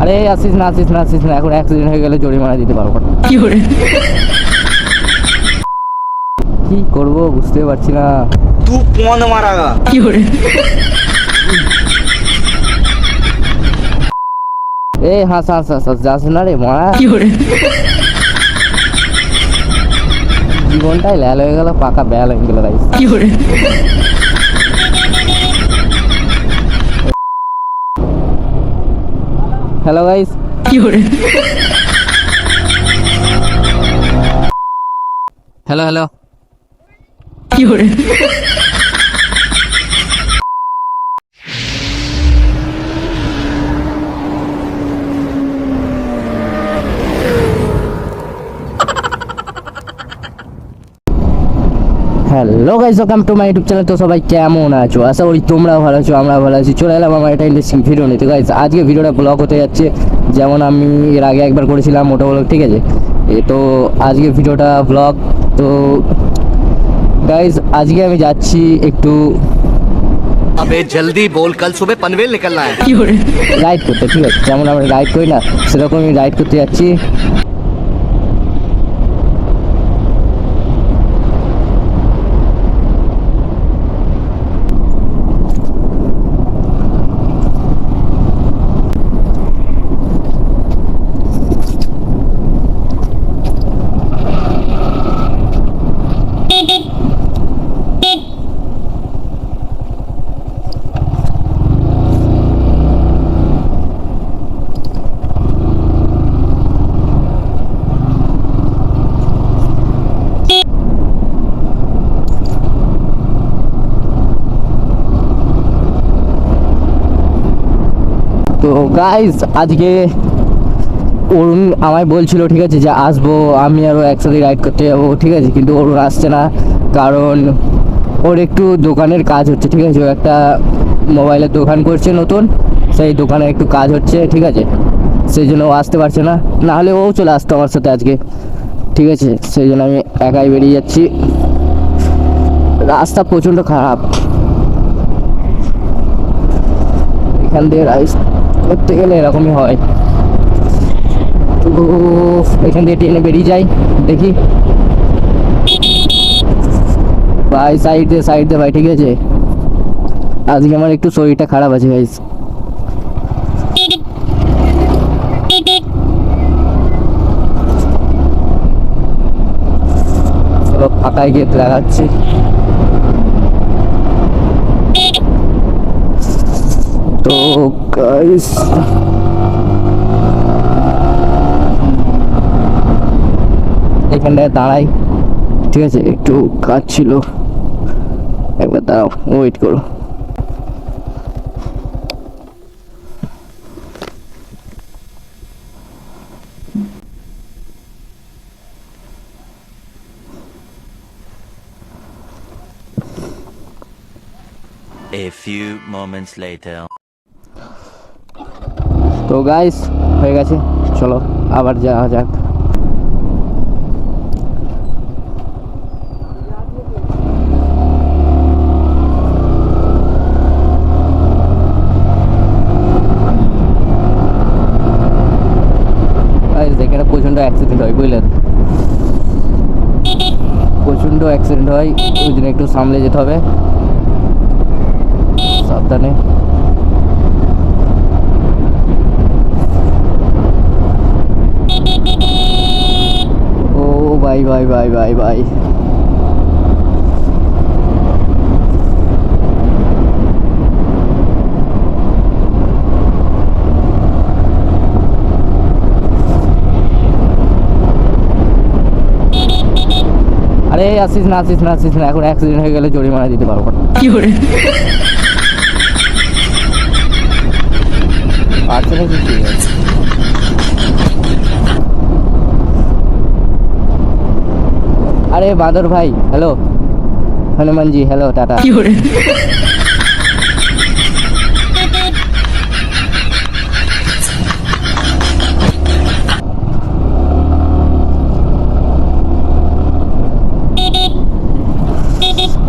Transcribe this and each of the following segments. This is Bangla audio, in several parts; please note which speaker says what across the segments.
Speaker 1: আরে আসিস না আসিস না আসিস না, এখন অ্যাক্সিডেন্ট হয়ে গেলে জরিমানা দিতে পারবো না। কি করবো বুঝতে পারছি না।
Speaker 2: तू कौन मारागा?
Speaker 1: এ হাস হাস হাস হাস, যাস না রে মারা। জীবনটাই ল্যাল হয়ে গেল, পাকা ব্যাল হয়ে গেল guys. Hello guys, hello hello. Hello guys, welcome to my YouTube channel. তো সবাই কেমন আছো? আশা করি তোমরা ভালো আছো, আমরা ভালো আছি। চলে এলাম আমার একটা ইন্টারেস্টিং ভিডিও নিতে গাইস। আজকে ভিডিওটা ব্লগ হতে যাচ্ছে, যেমন আমি এর আগে একবার করেছিলাম মোটো ব্লগ, ঠিক আছে। তো আজকে ভিডিওটা ব্লগ। তো গাইস আজকে আমি যাচ্ছি একটু
Speaker 3: अबे जल्दी बोल, कल सुबह पनवेल निकलना है।
Speaker 1: রাইড করতে, ঠিক আছে। যেমন আমরা রাইড করি না, সেরকমই রাইড করতে যাচ্ছি। তো গাইস আজকে অরুণ আমায় বলছিল, ঠিক আছে, যে আসবো, আমি আরও একসাথে রাইড করতে যাবো, ঠিক আছে। কিন্তু অরুণ আসছে না, কারণ ওর একটু দোকানের কাজ হচ্ছে, ঠিক আছে। ও একটা মোবাইলের দোকান করছে নতুন, সেই দোকানে একটু কাজ হচ্ছে, ঠিক আছে। সেই জন্য ও আসতে পারছে না, নাহলে ও চলে আসতো আমার সাথে আজকে, ঠিক আছে। সেই জন্য আমি একাই বেরিয়ে যাচ্ছি। রাস্তা প্রচণ্ড খারাপ, এখান দিয়ে রাইড করতে গেলে এরকমই হয়। তো এখান দিয়ে ট্রেনে বেরিয়ে যাই, দেখি ভাই। সাইড দে ভাই, ঠিক আছে। আজকে আমার একটু শরীরটা খারাপ আছে গাইস। চলো ফাঁকায় গিয়ে লাগাচ্ছি। তো গাইস এখানটায় দাঁড়াই, ঠিক আছে। একটু কাজ ছিল, একবার দাঁড়াও, ওয়েট করো।
Speaker 3: A few moments later.
Speaker 1: তো গাইস হয়ে গেছে, চলো আবার যাওয়া যাক। এখানে প্রচণ্ড অ্যাক্সিডেন্ট হয়, বুঝলেন, প্রচণ্ড অ্যাক্সিডেন্ট হয়। ওই জন্য একটু সামলে যেতে হবে, সাবধানে। ও ভাই ভাই ভাই ভাই ভাই, আরে আসিস না আসিস না আসিস না, এখন অ্যাক্সিডেন্ট হয়ে গেলে জরিমানা দিতে পারবো না। আচ্ছা নাকি, ঠিক আছে। আরে বাদর ভাই, হ্যালো। হনুমান জি, হ্যালো, টাটা।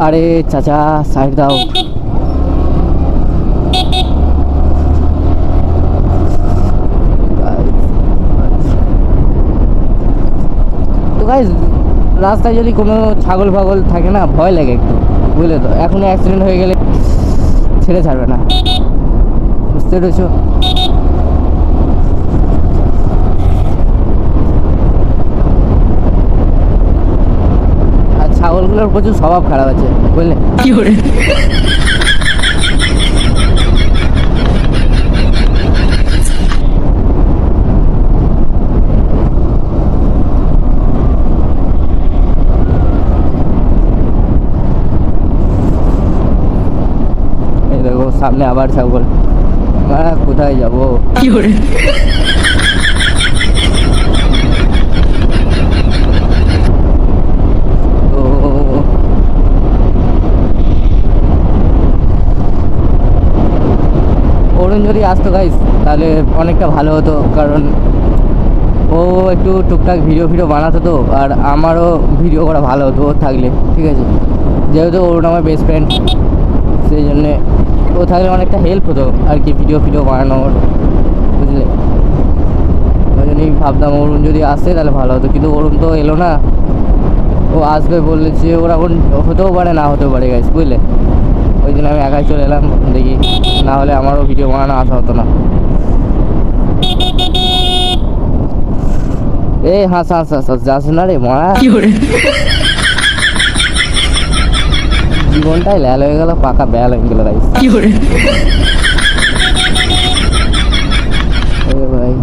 Speaker 1: আরে চাচা সাইড দাও। গাইজ রাস্তায় যদি কোনো ছাগল ফাগল থাকে না ভয় লাগে একটু, বুঝলে তো। এখনই অ্যাক্সিডেন্ট হয়ে গেলে ছেড়ে ছাড়বে না, বুঝতে পেরেছো? আর ছাগলগুলোর প্রচুর স্বভাব খারাপ আছে, বুঝলে। এই দেখো সামনে আবার ছাগল, কোথায় যাবো? তো অরুণ যদি আসতো গাইস তাহলে অনেকটা ভালো হতো, কারণ ও একটু টুকটাক ভিডিও বানাতো তো, আর আমারও ভিডিও করা ভালো হতো ও থাকলে, ঠিক আছে। যেহেতু অরুণ আমার বেস্ট ফ্রেন্ড, সেই জন্যে ও থাকলে অনেকটা হেল্প হতো আর কি ভিডিও বানানোর, বুঝলে। ওই জন্যই ভাবতাম অরুণ যদি আসে তাহলে ভালো হতো, কিন্তু অরুণ তো এলো না। ও আসবে বলেছে, ওরা এখন হতেও পারে না হতেও পারে গাইস, বুঝলে। ওই জন্য আমি একাই চলে এলাম, দেখি না হলে আমারও ভিডিও বানানো আসা হতো না। এই হাস যাস না রে মা, জীবনটাই ল্যাল হয়ে গেল, পাকা ব্যাল হয়ে গেল গাইস। ভাই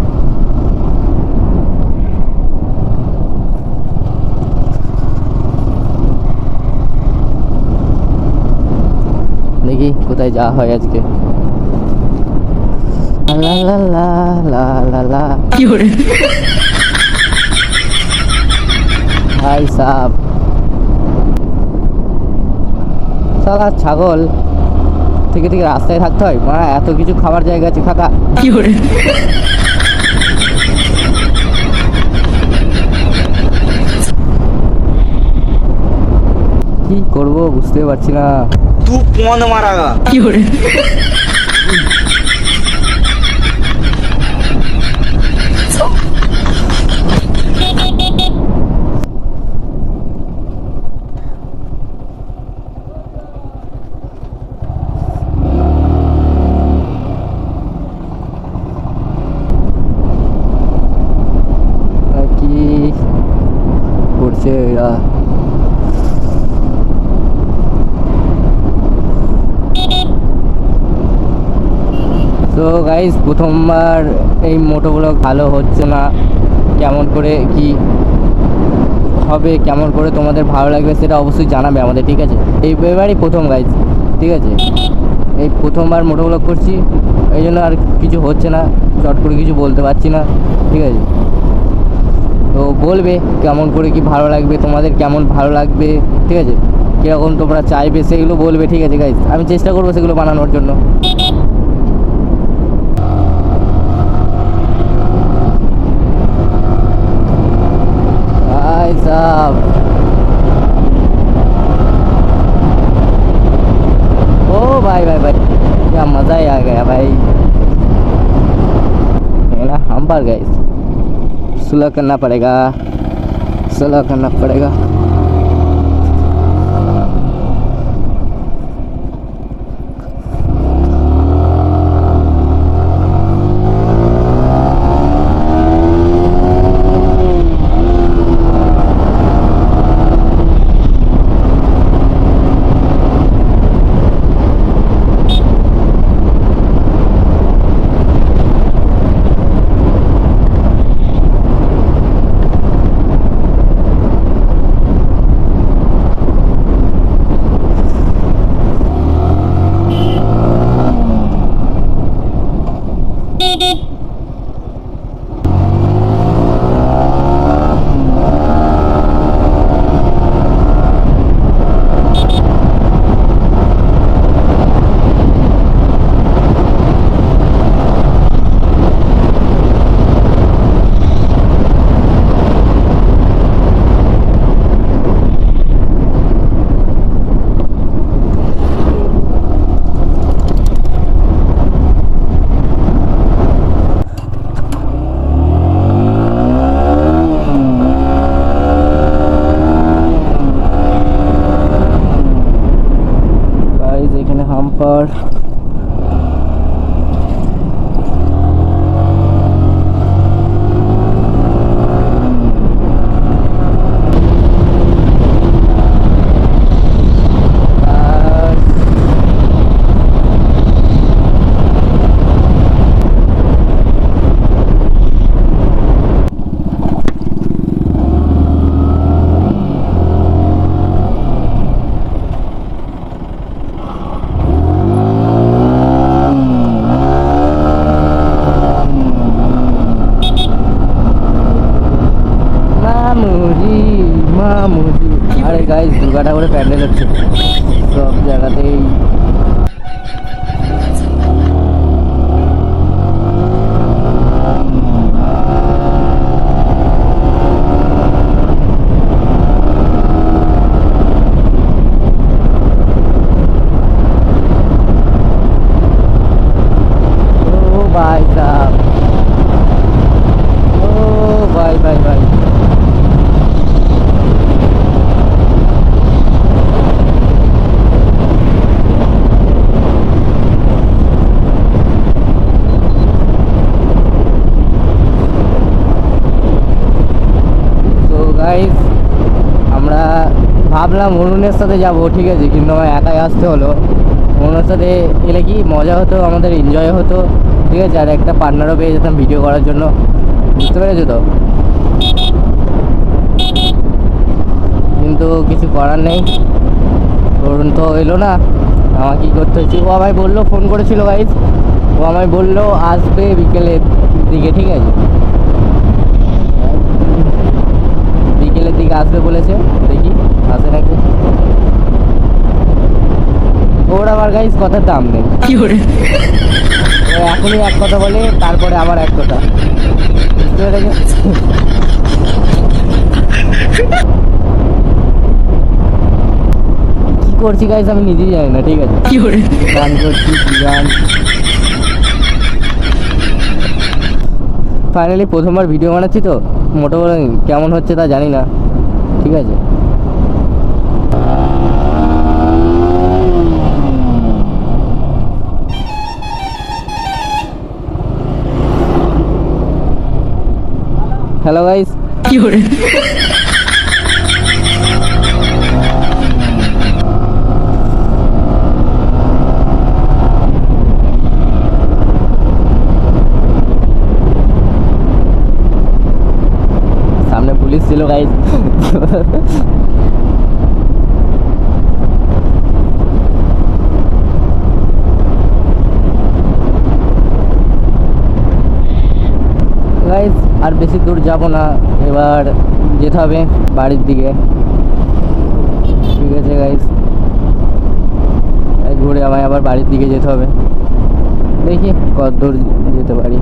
Speaker 1: দেখি কোথায় যাওয়া হয় আজকে। লা লা লা লা লা লা ভাই সাব সালা ছাগল থেকে রাস্তায় থাকতে হয়, মা এত কিছু খাবার জায়গা আছে ফাঁকা। কি করবো বুঝতে পারছি না।
Speaker 2: तू कौन मारागा?
Speaker 1: কি করছে এরা? তো গাইস প্রথমবার এই মোটোগুলো ভালো হচ্ছে না, কেমন করে কি হবে, কেমন করে তোমাদের ভালো লাগবে সেটা অবশ্যই জানাবে আমাদের, ঠিক আছে। এবারই প্রথম গাইস, ঠিক আছে। এই প্রথমবার মোটোগুলো করছি, এই জন্য আর কিছু হচ্ছে না, চট করে কিছু বলতে পারছি না, ঠিক আছে। তো বলবে কেমন করে কি ভালো লাগবে, তোমাদের কেমন ভালো লাগবে, ঠিক আছে, কীরকম তোমরা চাইবে সেগুলো বলবে, ঠিক আছে গাইস। আমি চেষ্টা করবো সেগুলো বানানোর জন্য। भाई साहब ओ भाई क्या मज़ा ही आ गया भाई, है ना। हम पर गए, सुलह करना पड़ेगा। আরে গাইস দুর্গাঠাকুরের প্যান্ডেল হচ্ছে সব জায়গাতেই। ও ভাই সাহেব, ও ভাই ভাই ভাই, তো গাইস আমরা ভাবলাম অরুণের সাথে যাব, ঠিক আছে, কিন্তু আমার একাই আসতে হলো। অরুণের সাথে এলে কি মজা হতো, আমাদের এনজয় হতো, ঠিক আছে, আর একটা পার্টনারও পেয়ে যেতাম ভিডিও করার জন্য, বুঝতে পেরেছো তো। কিন্তু কিছু করার নেই, অরুণ তো এলো না, আমার কী করতে হচ্ছে। ও আমায় বললো, ফোন করেছিল গাইস, ও আমায় বললো আসবে বিকেলের দিকে, ঠিক আছে, বিকেলের দিকে আসবে বলেছে, দেখি আসে নাকি। ওর আমার গাইস কথার দাম নেই, ও এখনই এক কথা বলে, তারপরে আবার এক কথা, বুঝতে পেরেছো। কি করছি গাইস আমি নিজেই জানি না, ঠিক আছে, গান করছি কি গান। ফাইনালি প্রথমবার ভিডিও বানাচ্ছি তো, মোটামুটি কেমন হচ্ছে তা জানি না, ঠিক আছে। হ্যালো গাইস, সামনে পুলিশ ছিল গাইস। গাইস আর বেশি দূর যাব না, এবার যেতে হবে বাড়ির দিকে, ঠিক আছে গাইস, ঘুরে আমায় আবার বাড়ির দিকে যেতে হবে, দেখি কত দূর যেতে পারি।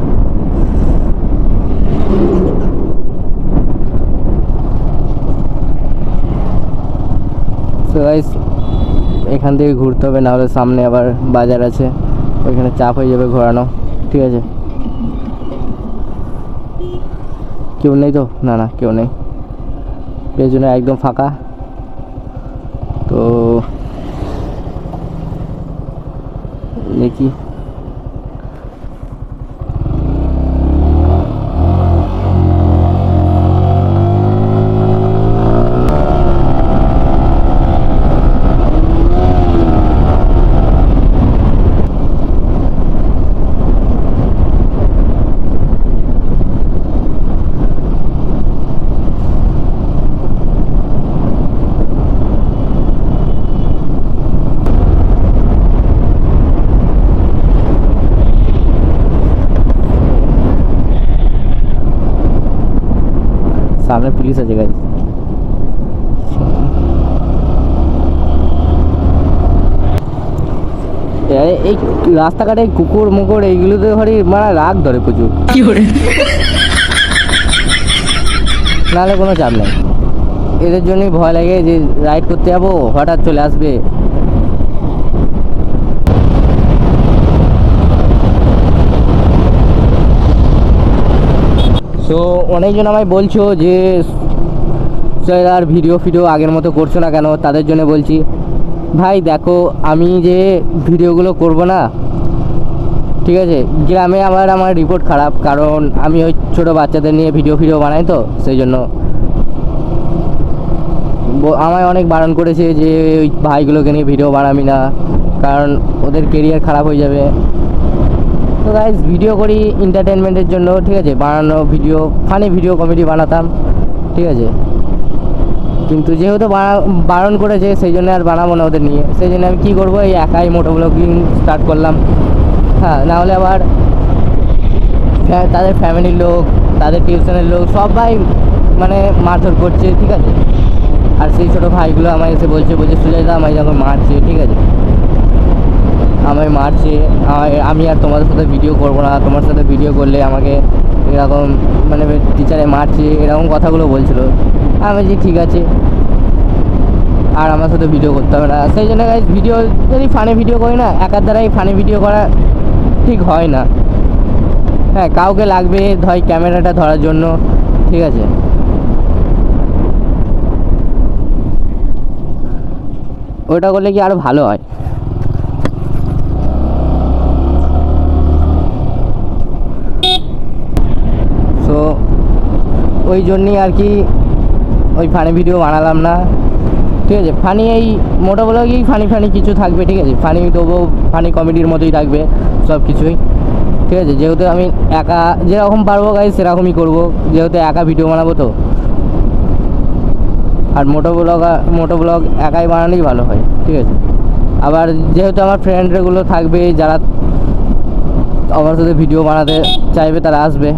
Speaker 1: তো গাইস এখান থেকে ঘুরতে হবে, নাহলে সামনে আবার বাজার আছে, ওইখানে চাপ হয়ে যাবে ঘোরানো, ঠিক আছে। কেউ নেই তো, না না কেউ নেই, পেছনে একদম ফাঁকা, তো দেখি। সামনে পুলিশ আছে গাইস, এই রাস্তাঘাটে কুকুর মুকুর এইগুলোতে ভারী মানে রাগ ধরে প্রচুর, নাহলে কোনো চাপ নেই, এদের জন্যই ভয় লাগে যে রাইড করতে যাবো হঠাৎ চলে আসবে। সো অনেকজন আমায় বলছো যে স্যার আর ভিডিও আগের মতো করছো না কেন, তাদের জন্য বলছি ভাই দেখো আমি যে ভিডিওগুলো করব না, ঠিক আছে, গ্রামে আমার রিপোর্ট খারাপ, কারণ আমি ওই ছোটো বাচ্চাদের নিয়ে ভিডিও বানাই, তো সেই জন্য আমায় অনেক বারণ করেছে যে ওই ভাইগুলোকে নিয়ে ভিডিও বানাবি না, কারণ ওদের কেরিয়ার খারাপ হয়ে যাবে। তো গাইজ ভিডিও করি এন্টারটেনমেন্টের জন্য, ঠিক আছে, বানানো ভিডিও ফানি ভিডিও কমেডি বানাতাম, ঠিক আছে, কিন্তু যেহেতু বারণ করেছে সেই জন্য আর বানাবো না ওদের নিয়ে, সেই জন্য আমি কী করবো, এই একাই মোটো ব্লগিং স্টার্ট করলাম। হ্যাঁ, নাহলে আবার তাদের ফ্যামিলির লোক, তাদের টিউশনের লোক সবাই মানে মারধর করছে, ঠিক আছে, আর সেই ছোটো ভাইগুলো আমায় এসে বলছে সুজয়দা আমায় যখন মারছে, ঠিক আছে, আমায় মারছে, আমি আর তোমাদের সাথে ভিডিও করবো না, তোমার সাথে ভিডিও করলে আমাকে এরকম মানে টিচারে মারছে, এরকম কথাগুলো বলছিল। আমি বলছি ঠিক আছে, আর আমার সাথে ভিডিও করতে হবে না। সেই জন্য গাইজ ভিডিও যদি ফানি ভিডিও করি না, একার দ্বারাই ফানি ভিডিও করা ঠিক হয় না। হ্যাঁ, কাউকে লাগবে ধর ক্যামেরাটা ধরার জন্য, ঠিক আছে। ওটা করলে কি আরো ভালো হয়। সো ওই জন্যই আর কি ওই ফানি ভিডিও বানালাম না, ঠিক আছে। ফানি এই মোটা ব্লগেই ফানি কিছু থাকবে, ঠিক আছে, ফানি দেবো, ফানি কমেডির মতোই থাকবে সব কিছুই, ঠিক আছে। যেহেতু আমি একা যেরকম পারবো গাইজ সেরকমই করবো, যেহেতু একা ভিডিও বানাবো তো। আর মোটো ব্লগ একাই বানালেই ভালো হয়, ঠিক আছে। আবার যেহেতু আমার ফ্রেন্ডগুলো থাকবে যারা আমার সাথে ভিডিও বানাতে চাইবে, তারা আসবে।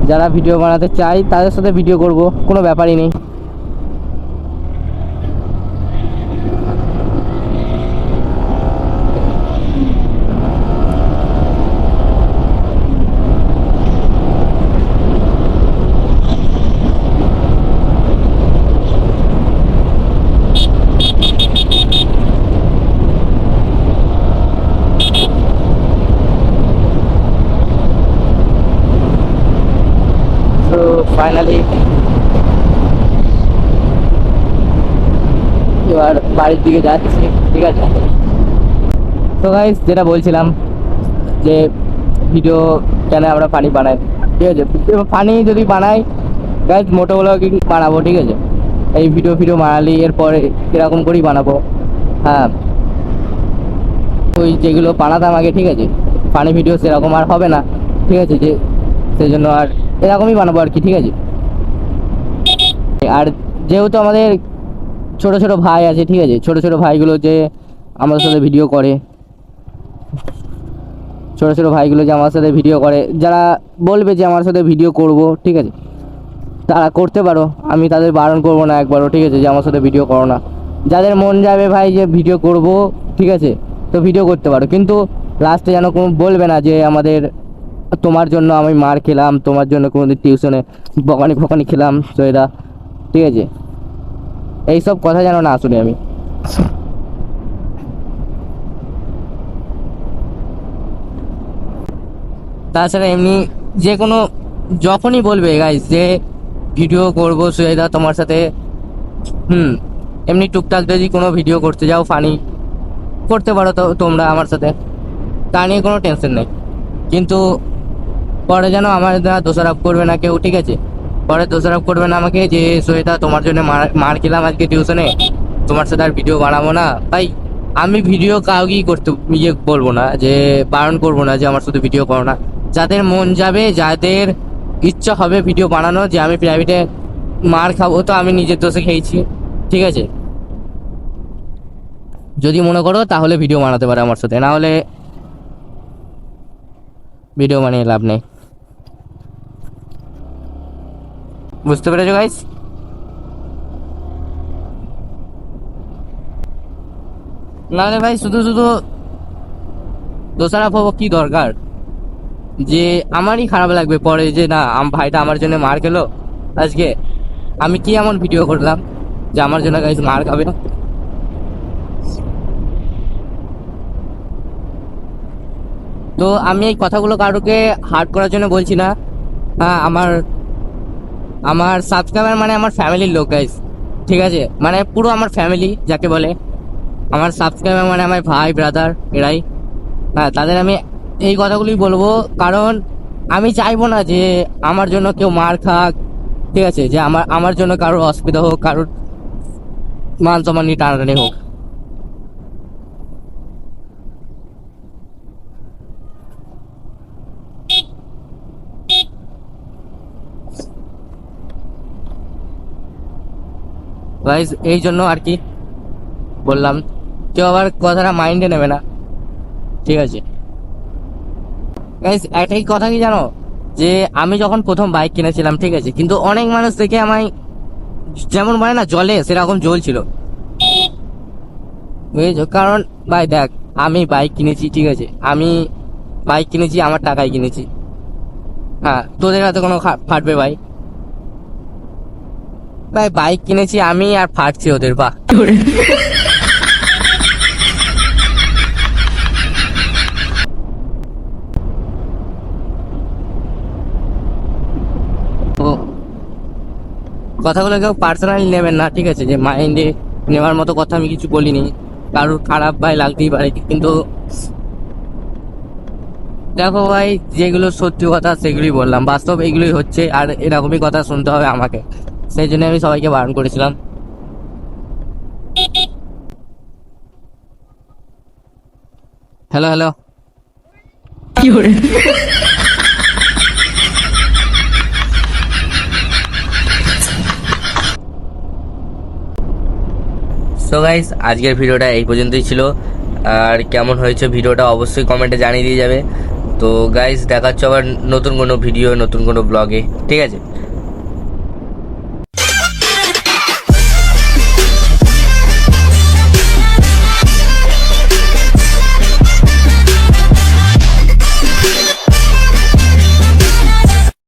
Speaker 1: যারা ভিডিও বানাতে চাই তাদের সাথে ভিডিও করব, কোনো ব্যাপারই নেই। তো ফাইনালি এবার বাড়ির দিকে যাচ্ছি, ঠিক আছে। তো গাইস যেটা বলছিলাম যে ভিডিও কেন আমরা ফানি বানাই, ঠিক আছে। ফানি যদি বানাই গাইস মোটো ব্লগিং বানাবো, ঠিক আছে। এই ভিডিও বানালি এরপরে এরকম করেই বানাবো। হ্যাঁ, ওই যেগুলো বানাতাম আগে, ঠিক আছে, ফানি ভিডিও সেরকম আর হবে না, ঠিক আছে, যে সেই জন্য আর এরকমই বানাবো আর কি, ঠিক আছে। আর যেহেতু আমাদের ছোট ছোট ভাই আছে, ঠিক আছে, ছোট ছোট ভাইগুলো যে আমাদের সাথে ভিডিও করে, ছোট ছোট ভাইগুলো যে আমার সাথে ভিডিও করে, যারা বলবে যে আমার সাথে ভিডিও করব, ঠিক আছে, তারা করতে পারো, আমি তাদের বারণ করবো না একবারও, ঠিক আছে, যে আমার সাথে ভিডিও করো না। যাদের মন যাবে ভাই যে ভিডিও করব, ঠিক আছে, তো ভিডিও করতে পারো, কিন্তু লাস্টে যেন কোনো বলবে না যে আমাদের তোমার জন্য আমি মার খেলাম, তোমার জন্য কোনোদিন টিউশনে বকানি খেলাম, তো এটা, ঠিক আছে, এইসব কথা যেন না শুনি আমি। তাছাড়া এমনি যে কোনো যখনই বলবে গাইস যে ভিডিও করবো সুজয়দা তোমার সাথে, এমনি টুকটাক যদি কোনো ভিডিও করতে যাও ফানি করতে পারো তো তোমরা আমার সাথে, তা নিয়ে কোনো টেনশন নেই। কিন্তু পরে যেন আমার দ্বারা দোষারোপ করবে না কেউ, ঠিক আছে, পরে দোষারোপ করবে না আমাকে যে সুজয়দা তোমার জন্য মার খেলাম আজকে টিউশনে, তোমার সাথে আর ভিডিও বানাবো না। তাই আমি ভিডিও কাউকেই করতে বলবো না, যে বারণ করবো না যে আমার সাথে ভিডিও করো না। যাদের মন যাবে, যাদের ইচ্ছা হবে ভিডিও বানানো, যে আমি প্রাইভেটে মার খাবো, তো আমি নিজের দোষে খেয়েছি, ঠিক আছে, যদি মনে করো তাহলে ভিডিও বানাতে পারে আমার সাথে, না হলে ভিডিও বানিয়ে লাভ নেই। বুঝতে পেরেছো গাইস? নাহলে ভাই শুধু শুধু দোষারোপ হবো কি দরকার, যে আমারই খারাপ লাগবে পরে যে না ভাইটা আমার জন্য মার খেলো আজকে, আমি কি এমন ভিডিও করলাম যে আমার জন্য গাইস মার খাবে। তো আমি এই কথাগুলো কারোকে হার্ট করার জন্য বলছি না। হ্যাঁ, আমার সাবস্ক্রাইবার মানে আমার ফ্যামিলির লোক গাইস, ঠিক আছে, মানে পুরো আমার ফ্যামিলি যাকে বলে, আমার সাবস্ক্রাইবার মানে আমার ভাই ব্রাদার এরাই। হ্যাঁ, তাদের আমি এই কথাগুলোই বলবো, কারণ আমি চাইবো না যে আমার জন্য কেউ মার খাক, ঠিক আছে, যে আমার জন্য কারোর অসুবিধা হোক, কারোর মান সম্মান নিয়ে টানাটানি হোক। গাইস এই জন্য আর কি বললাম, কেউ আবার কথাটা মাইন্ডে নেবে না, ঠিক আছে। গাইস একটাই কথা কি জানো, যে আমি যখন প্রথম বাইক কিনেছিলাম, ঠিক আছে, কিন্তু অনেক মানুষ দেখে আমায় যেমন মানে না জলে সেরকম জ্বলছিল, বুঝেছো? কারণ ভাই দেখ, আমি বাইক কিনেছি, ঠিক আছে, আমি বাইক কিনেছি আমার টাকায় কিনেছি। হ্যাঁ, তোদের হাতে কোনো ফাটবে ভাই? ভাই বাইক কিনেছি আমি আর ফাটছে ওদের, বাহ। তো কথাগুলো কেউ পার্সোনালি নেবেন না, ঠিক আছে? যে মাইন্ডে নেওয়ার মতো কথা আমি কিছু বলিনি, কারোর খারাপ ভাই লাগতেই পারে, কিন্তু দেখো ভাই, যেগুলো সত্যি কথা সেগুলোই বললাম, বাস্তব এগুলোই হচ্ছে, আর এরকমই কথা শুনতে হবে আমাকে। সেই জন্য আমি সবাইকে বারণ করেছিলাম। হ্যালো হ্যালো, সো গাইস, আজকের ভিডিওটা এই পর্যন্তই ছিল। আর কেমন হয়েছে ভিডিওটা অবশ্যই কমেন্টে জানিয়ে দিয়ে যাবে। তো গাইস, দেখাচ্ছ আবার নতুন কোনো ভিডিও, নতুন কোনো ব্লগে, ঠিক আছে?